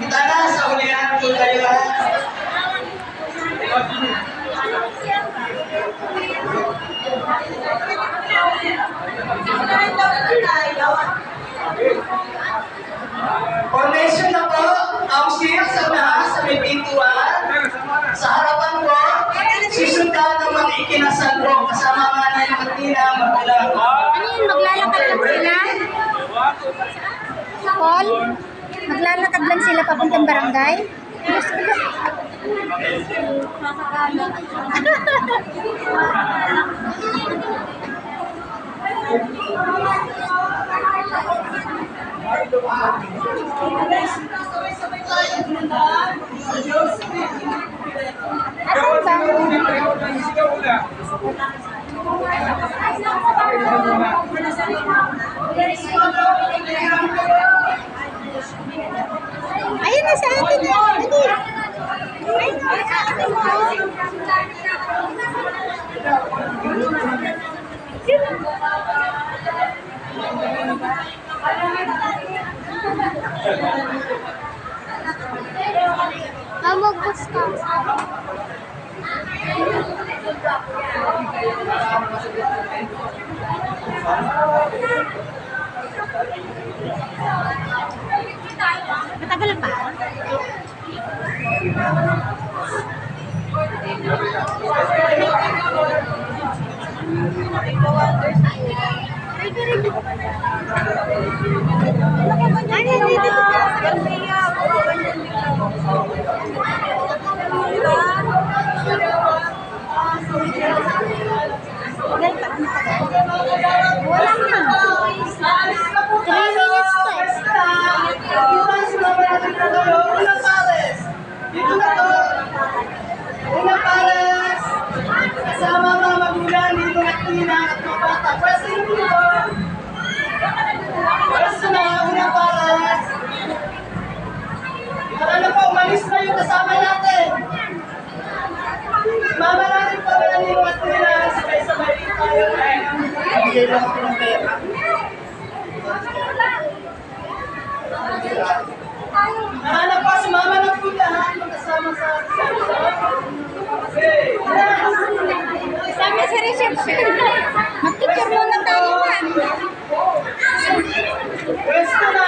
Kita na, sa ulihan po kayo ha. Formation na po, ang shield sa unahan sa may pintuan. Sa harapan po, susundan ng mga ikinasal po kasama mga naimatina magdala. Ano yun? Maglalakad lang sila? Paul? Maglalakad lang sila papuntang barangay? Ayun na sa atin na. Ayun na sa atin mo. Magbus ka. Matagal pa? Wala na. 3 minutes to. Unang pares. Dito na to. Unang pares. Kasama mga magulang dito na tina at mga bata. Pwesto yung dito. Pwesto na, unang pares. Para na po, umalis na yung kasama natin. Mama natin pa wala nyo at tina. Sabay-sabay tayo. Bigay lang ako ng pera. Nahanap pa si Mama ng puntahan magkasama sa Sabi sa reception. Mag-picture muna tayo, ma'am. Pwesto na